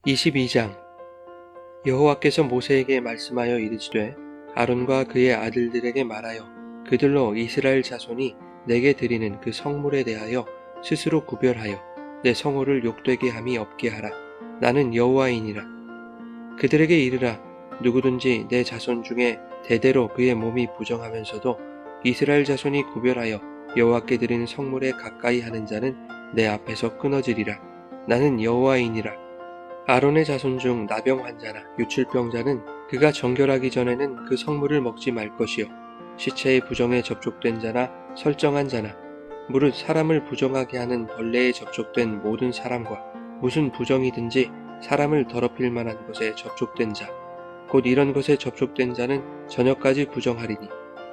22장 여호와께서 모세에게 말씀하여 이르시되 아론과 그의 아들들에게 말하여 그들로 이스라엘 자손이 내게 드리는 그 성물에 대하여 스스로 구별하여 내 성호를 욕되게 함이 없게 하라. 나는 여호와이니라. 그들에게 이르라. 누구든지 내 자손 중에 대대로 그의 몸이 부정하면서도 이스라엘 자손이 구별하여 여호와께 드리는 성물에 가까이 하는 자는 내 앞에서 끊어지리라. 나는 여호와이니라. 아론의 자손 중 나병 환자나 유출병자는 그가 정결하기 전에는 그 성물을 먹지 말 것이요 시체의 부정에 접촉된 자나 설정한 자나 무릇 사람을 부정하게 하는 벌레에 접촉된 모든 사람과 무슨 부정이든지 사람을 더럽힐 만한 것에 접촉된 자 곧 이런 것에 접촉된 자는 저녁까지 부정하리니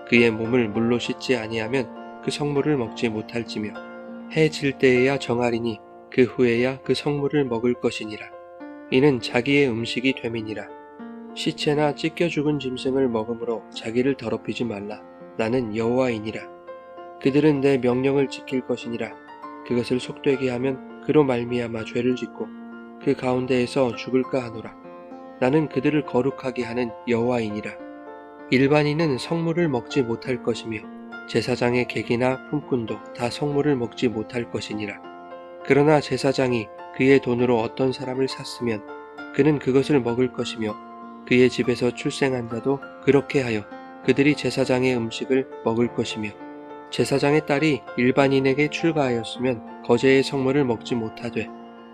그의 몸을 물로 씻지 아니하면 그 성물을 먹지 못할지며 해 질 때에야 정하리니 그 후에야 그 성물을 먹을 것이니라. 이는 자기의 음식이 됨이니라. 시체나 찢겨 죽은 짐승을 먹음으로 자기를 더럽히지 말라. 나는 여호와이니라. 그들은 내 명령을 지킬 것이니라. 그것을 속되게 하면 그로 말미암아 죄를 짓고 그 가운데에서 죽을까 하노라. 나는 그들을 거룩하게 하는 여호와이니라. 일반인은 성물을 먹지 못할 것이며 제사장의 객이나 품꾼도 다 성물을 먹지 못할 것이니라. 그러나 제사장이 그의 돈으로 어떤 사람을 샀으면 그는 그것을 먹을 것이며 그의 집에서 출생한 자도 그렇게 하여 그들이 제사장의 음식을 먹을 것이며 제사장의 딸이 일반인에게 출가하였으면 거제의 성물을 먹지 못하되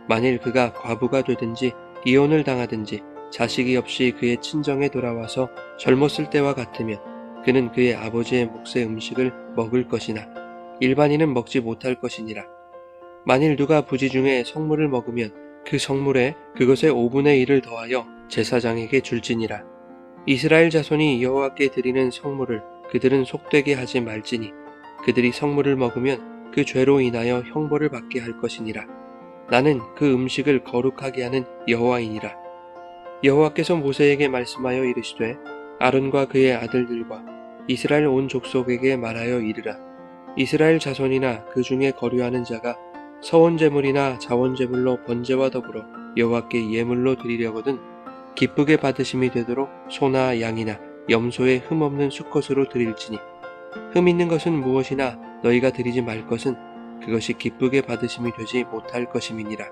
만일 그가 과부가 되든지 이혼을 당하든지 자식이 없이 그의 친정에 돌아와서 젊었을 때와 같으면 그는 그의 아버지의 몫의 음식을 먹을 것이나 일반인은 먹지 못할 것이니라. 만일 누가 부지 중에 성물을 먹으면 그 성물에 그것의 5분의 1을 더하여 제사장에게 줄지니라. 이스라엘 자손이 여호와께 드리는 성물을 그들은 속되게 하지 말지니 그들이 성물을 먹으면 그 죄로 인하여 형벌을 받게 할 것이니라. 나는 그 음식을 거룩하게 하는 여호와이니라. 여호와께서 모세에게 말씀하여 이르시되 아론과 그의 아들들과 이스라엘 온 족속에게 말하여 이르라. 이스라엘 자손이나 그 중에 거류하는 자가 서원제물이나 자원제물로 번제와 더불어 여호와께 예물로 드리려거든 기쁘게 받으심이 되도록 소나 양이나 염소의 흠 없는 수컷으로 드릴지니 흠 있는 것은 무엇이나 너희가 드리지 말 것은 그것이 기쁘게 받으심이 되지 못할 것임이니라.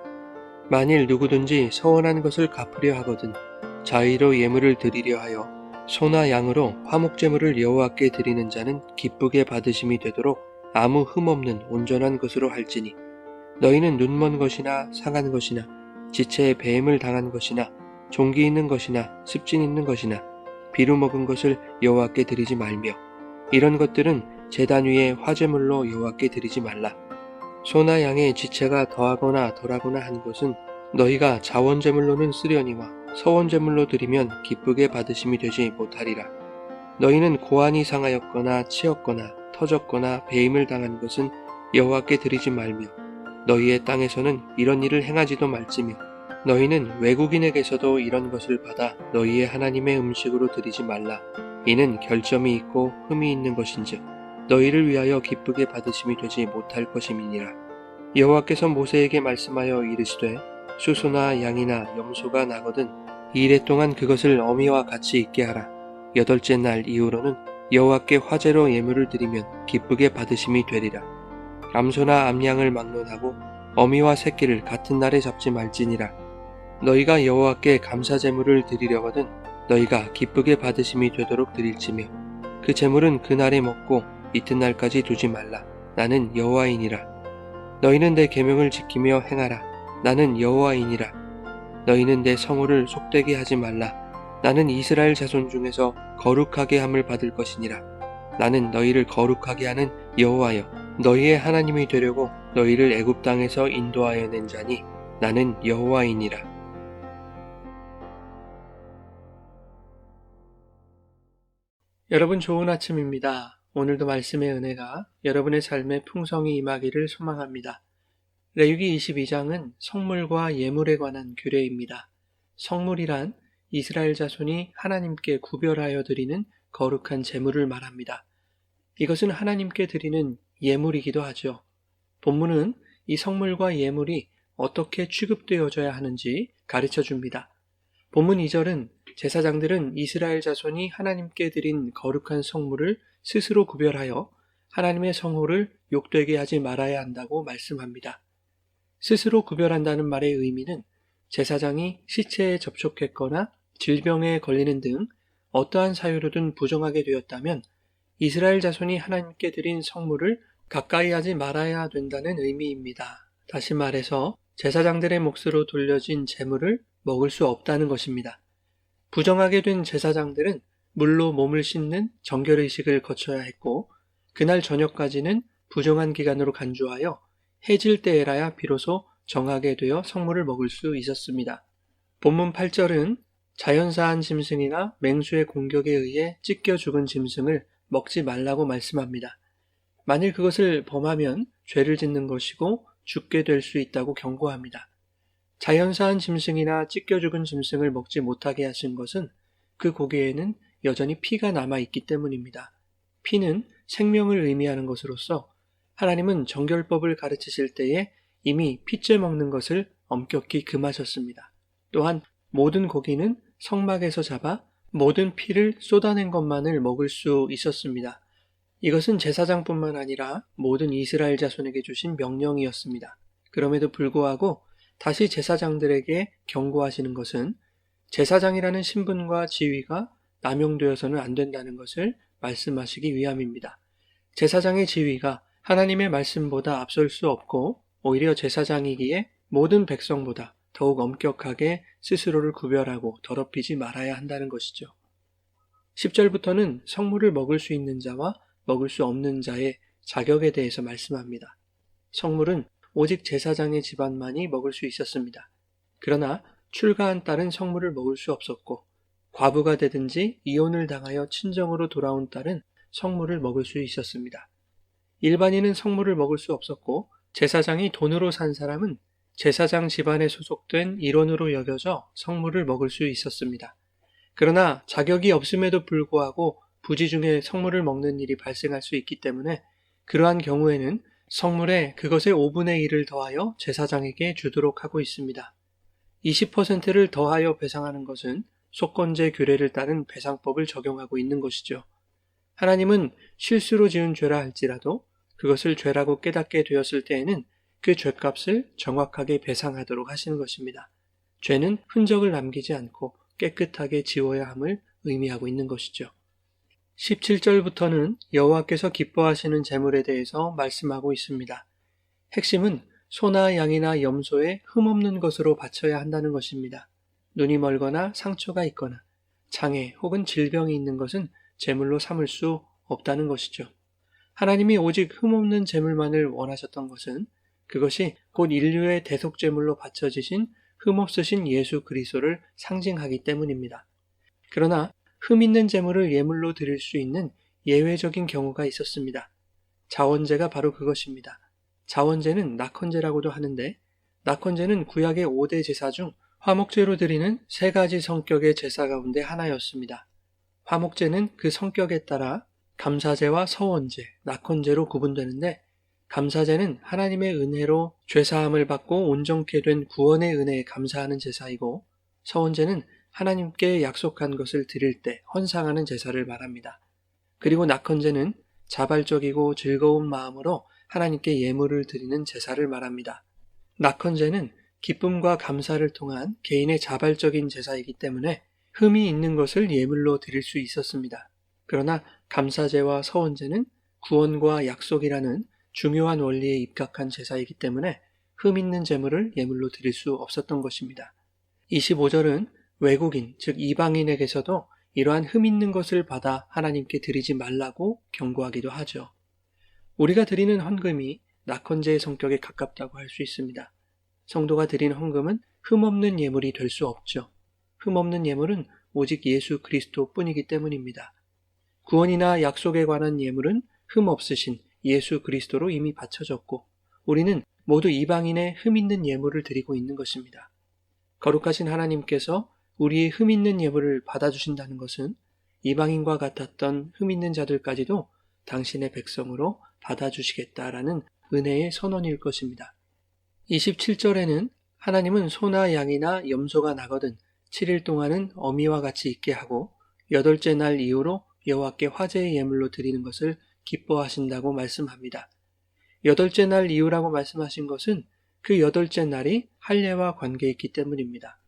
만일 누구든지 서원한 것을 갚으려 하거든 자의로 예물을 드리려 하여 소나 양으로 화목제물을 여호와께 드리는 자는 기쁘게 받으심이 되도록 아무 흠 없는 온전한 것으로 할지니 너희는 눈먼 것이나 상한 것이나 지체에 배임을 당한 것이나 종기 있는 것이나 습진 있는 것이나 비루 먹은 것을 여호와께 드리지 말며 이런 것들은 제단 위에 화제물로 여호와께 드리지 말라. 소나 양의 지체가 더하거나 덜하거나 한 것은 너희가 자원제물로는 쓰려니와 서원제물로 드리면 기쁘게 받으심이 되지 못하리라. 너희는 고안이 상하였거나 치였거나 터졌거나 배임을 당한 것은 여호와께 드리지 말며 너희의 땅에서는 이런 일을 행하지도 말지며 너희는 외국인에게서도 이런 것을 받아 너희의 하나님의 음식으로 드리지 말라. 이는 결점이 있고 흠이 있는 것인즉 너희를 위하여 기쁘게 받으심이 되지 못할 것임이니라. 여호와께서 모세에게 말씀하여 이르시되 수소나 양이나 염소가 나거든 이래 동안 그것을 어미와 같이 있게 하라. 8째 날 이후로는 여호와께 화제로 예물을 드리면 기쁘게 받으심이 되리라. 암소나 암양을 막론하고 어미와 새끼를 같은 날에 잡지 말지니라. 너희가 여호와께 감사제물을 드리려거든 너희가 기쁘게 받으심이 되도록 드릴지며 그 제물은 그날에 먹고 이튿날까지 두지 말라. 나는 여호와이니라. 너희는 내 계명을 지키며 행하라. 나는 여호와이니라. 너희는 내 성호를 속되게 하지 말라. 나는 이스라엘 자손 중에서 거룩하게 함을 받을 것이니라. 나는 너희를 거룩하게 하는 여호와여 너희의 하나님이 되려고 너희를 애굽 땅에서 인도하여 낸 자니 나는 여호와이니라. 여러분 좋은 아침입니다. 오늘도 말씀의 은혜가 여러분의 삶에 풍성히 임하기를 소망합니다. 레위기 22장은 성물과 예물에 관한 규례입니다. 성물이란 이스라엘 자손이 하나님께 구별하여 드리는 거룩한 제물을 말합니다. 이것은 하나님께 드리는 예물이기도 하죠. 본문은 이 성물과 예물이 어떻게 취급되어져야 하는지 가르쳐 줍니다. 본문 2절은 제사장들은 이스라엘 자손이 하나님께 드린 거룩한 성물을 스스로 구별하여 하나님의 성호를 욕되게 하지 말아야 한다고 말씀합니다. 스스로 구별한다는 말의 의미는 제사장이 시체에 접촉했거나 질병에 걸리는 등 어떠한 사유로든 부정하게 되었다면 이스라엘 자손이 하나님께 드린 성물을 가까이 하지 말아야 된다는 의미입니다. 다시 말해서 제사장들의 몫으로 돌려진 제물을 먹을 수 없다는 것입니다. 부정하게 된 제사장들은 물로 몸을 씻는 정결의식을 거쳐야 했고 그날 저녁까지는 부정한 기간으로 간주하여 해질 때에라야 비로소 정하게 되어 성물을 먹을 수 있었습니다. 본문 8절은 자연사한 짐승이나 맹수의 공격에 의해 찢겨 죽은 짐승을 먹지 말라고 말씀합니다. 만일 그것을 범하면 죄를 짓는 것이고 죽게 될 수 있다고 경고합니다. 자연사한 짐승이나 찢겨 죽은 짐승을 먹지 못하게 하신 것은 그 고기에는 여전히 피가 남아있기 때문입니다. 피는 생명을 의미하는 것으로서 하나님은 정결법을 가르치실 때에 이미 피째 먹는 것을 엄격히 금하셨습니다. 또한 모든 고기는 성막에서 잡아 모든 피를 쏟아낸 것만을 먹을 수 있었습니다. 이것은 제사장뿐만 아니라 모든 이스라엘 자손에게 주신 명령이었습니다. 그럼에도 불구하고 다시 제사장들에게 경고하시는 것은 제사장이라는 신분과 지위가 남용되어서는 안 된다는 것을 말씀하시기 위함입니다. 제사장의 지위가 하나님의 말씀보다 앞설 수 없고 오히려 제사장이기에 모든 백성보다 더욱 엄격하게 스스로를 구별하고 더럽히지 말아야 한다는 것이죠. 10절부터는 성물을 먹을 수 있는 자와 먹을 수 없는 자의 자격에 대해서 말씀합니다. 성물은 오직 제사장의 집안만이 먹을 수 있었습니다. 그러나 출가한 딸은 성물을 먹을 수 없었고 과부가 되든지 이혼을 당하여 친정으로 돌아온 딸은 성물을 먹을 수 있었습니다. 일반인은 성물을 먹을 수 없었고 제사장이 돈으로 산 사람은 제사장 집안에 소속된 일원으로 여겨져 성물을 먹을 수 있었습니다. 그러나 자격이 없음에도 불구하고 부지 중에 성물을 먹는 일이 발생할 수 있기 때문에 그러한 경우에는 성물에 그것의 5분의 1을 더하여 제사장에게 주도록 하고 있습니다. 20%를 더하여 배상하는 것은 속건제 규례를 따른 배상법을 적용하고 있는 것이죠. 하나님은 실수로 지은 죄라 할지라도 그것을 죄라고 깨닫게 되었을 때에는 그 죄값을 정확하게 배상하도록 하시는 것입니다. 죄는 흔적을 남기지 않고 깨끗하게 지워야 함을 의미하고 있는 것이죠. 17절부터는 여호와께서 기뻐하시는 제물에 대해서 말씀하고 있습니다. 핵심은 소나 양이나 염소에 흠없는 것으로 바쳐야 한다는 것입니다. 눈이 멀거나 상처가 있거나 장애 혹은 질병이 있는 것은 제물로 삼을 수 없다는 것이죠. 하나님이 오직 흠없는 제물만을 원하셨던 것은 그것이 곧 인류의 대속제물로 바쳐지신 흠없으신 예수 그리스도를 상징하기 때문입니다. 그러나 흠 있는 제물을 예물로 드릴 수 있는 예외적인 경우가 있었습니다. 자원제가 바로 그것입니다. 자원제는 낙헌제라고도 하는데 낙헌제는 구약의 5대 제사 중 화목제로 드리는 3가지 성격의 제사 가운데 하나였습니다. 화목제는 그 성격에 따라 감사제와 서원제, 낙헌제로 구분되는데 감사제는 하나님의 은혜로 죄사함을 받고 온전케 된 구원의 은혜에 감사하는 제사이고 서원제는 하나님께 약속한 것을 드릴 때 헌상하는 제사를 말합니다. 그리고 낙헌제는 자발적이고 즐거운 마음으로 하나님께 예물을 드리는 제사를 말합니다. 낙헌제는 기쁨과 감사를 통한 개인의 자발적인 제사이기 때문에 흠이 있는 것을 예물로 드릴 수 있었습니다. 그러나 감사제와 서원제는 구원과 약속이라는 중요한 원리에 입각한 제사이기 때문에 흠 있는 제물을 예물로 드릴 수 없었던 것입니다. 25절은 외국인, 즉 이방인에게서도 이러한 흠 있는 것을 받아 하나님께 드리지 말라고 경고하기도 하죠. 우리가 드리는 헌금이 낙헌제의 성격에 가깝다고 할 수 있습니다. 성도가 드린 헌금은 흠없는 예물이 될 수 없죠. 흠없는 예물은 오직 예수 그리스도 뿐이기 때문입니다. 구원이나 약속에 관한 예물은 흠없으신 예수 그리스도로 이미 바쳐졌고 우리는 모두 이방인의 흠 있는 예물을 드리고 있는 것입니다. 거룩하신 하나님께서 우리의 흠 있는 예물을 받아주신다는 것은 이방인과 같았던 흠 있는 자들까지도 당신의 백성으로 받아주시겠다라는 은혜의 선언일 것입니다. 27절에는 하나님은 소나 양이나 염소가 나거든 7일 동안은 어미와 같이 있게 하고 8째 날 이후로 여호와께 화제의 예물로 드리는 것을 기뻐하신다고 말씀합니다. 8째 날 이후라고 말씀하신 것은 그 8째 날이 할례와 관계 있기 때문입니다.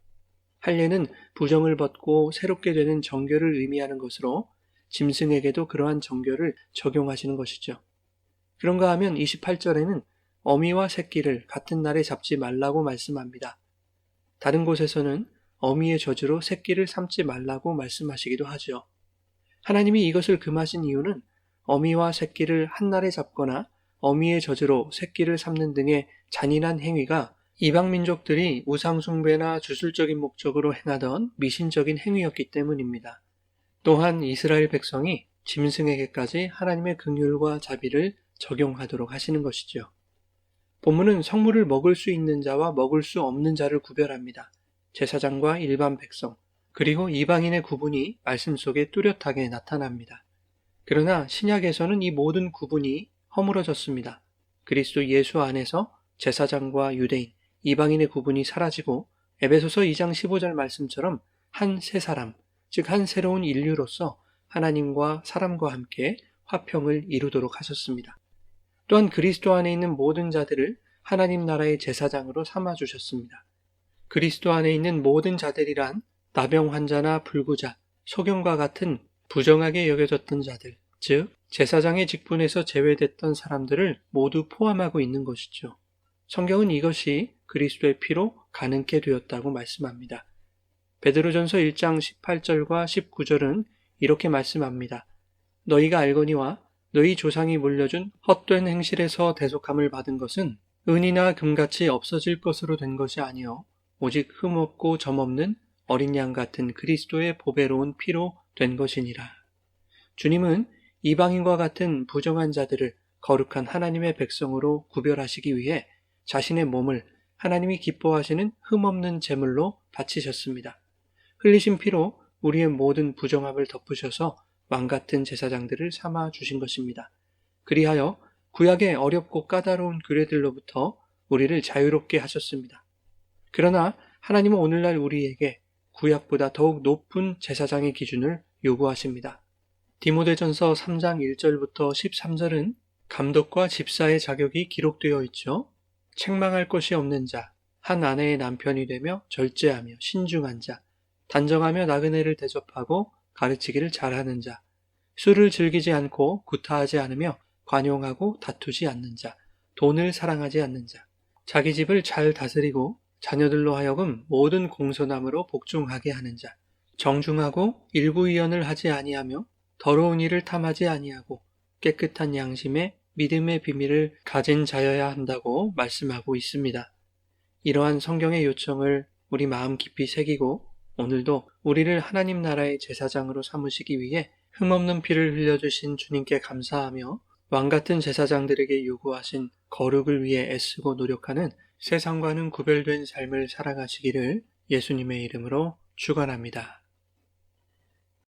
할례는 부정을 벗고 새롭게 되는 정결을 의미하는 것으로 짐승에게도 그러한 정결을 적용하시는 것이죠. 그런가 하면 28절에는 어미와 새끼를 같은 날에 잡지 말라고 말씀합니다. 다른 곳에서는 어미의 저주로 새끼를 삼지 말라고 말씀하시기도 하죠. 하나님이 이것을 금하신 이유는 어미와 새끼를 한 날에 잡거나 어미의 저주로 새끼를 삼는 등의 잔인한 행위가 이방 민족들이 우상숭배나 주술적인 목적으로 행하던 미신적인 행위였기 때문입니다. 또한 이스라엘 백성이 짐승에게까지 하나님의 긍휼과 자비를 적용하도록 하시는 것이죠. 본문은 성물을 먹을 수 있는 자와 먹을 수 없는 자를 구별합니다. 제사장과 일반 백성, 그리고 이방인의 구분이 말씀 속에 뚜렷하게 나타납니다. 그러나 신약에서는 이 모든 구분이 허물어졌습니다. 그리스도 예수 안에서 제사장과 유대인, 이방인의 구분이 사라지고 에베소서 2장 15절 말씀처럼 한 새 사람, 즉 한 새로운 인류로서 하나님과 사람과 함께 화평을 이루도록 하셨습니다. 또한 그리스도 안에 있는 모든 자들을 하나님 나라의 제사장으로 삼아주셨습니다. 그리스도 안에 있는 모든 자들이란 나병 환자나 불구자, 소경과 같은 부정하게 여겨졌던 자들, 즉 제사장의 직분에서 제외됐던 사람들을 모두 포함하고 있는 것이죠. 성경은 이것이 그리스도의 피로 가능케 되었다고 말씀합니다. 베드로전서 1장 18절과 19절은 이렇게 말씀합니다. 너희가 알거니와 너희 조상이 물려준 헛된 행실에서 대속함을 받은 것은 은이나 금같이 없어질 것으로 된 것이 아니요 오직 흠없고 점없는 어린 양 같은 그리스도의 보배로운 피로 된 것이니라. 주님은 이방인과 같은 부정한 자들을 거룩한 하나님의 백성으로 구별하시기 위해 자신의 몸을 하나님이 기뻐하시는 흠없는 제물로 바치셨습니다. 흘리신 피로 우리의 모든 부정함을 덮으셔서 왕같은 제사장들을 삼아 주신 것입니다. 그리하여 구약의 어렵고 까다로운 규례들로부터 우리를 자유롭게 하셨습니다. 그러나 하나님은 오늘날 우리에게 구약보다 더욱 높은 제사장의 기준을 요구하십니다. 디모데전서 3장 1절부터 13절은 감독과 집사의 자격이 기록되어 있죠. 책망할 것이 없는 자, 한 아내의 남편이 되며 절제하며 신중한 자, 단정하며 나그네를 대접하고 가르치기를 잘하는 자, 술을 즐기지 않고 구타하지 않으며 관용하고 다투지 않는 자, 돈을 사랑하지 않는 자, 자기 집을 잘 다스리고 자녀들로 하여금 모든 공손함으로 복종하게 하는 자, 정중하고 일부이언을 하지 아니하며 더러운 일을 탐하지 아니하고 깨끗한 양심에 믿음의 비밀을 가진 자여야 한다고 말씀하고 있습니다. 이러한 성경의 요청을 우리 마음 깊이 새기고 오늘도 우리를 하나님 나라의 제사장으로 삼으시기 위해 흠없는 피를 흘려주신 주님께 감사하며 왕같은 제사장들에게 요구하신 거룩을 위해 애쓰고 노력하는 세상과는 구별된 삶을 살아가시기를 예수님의 이름으로 축원합니다.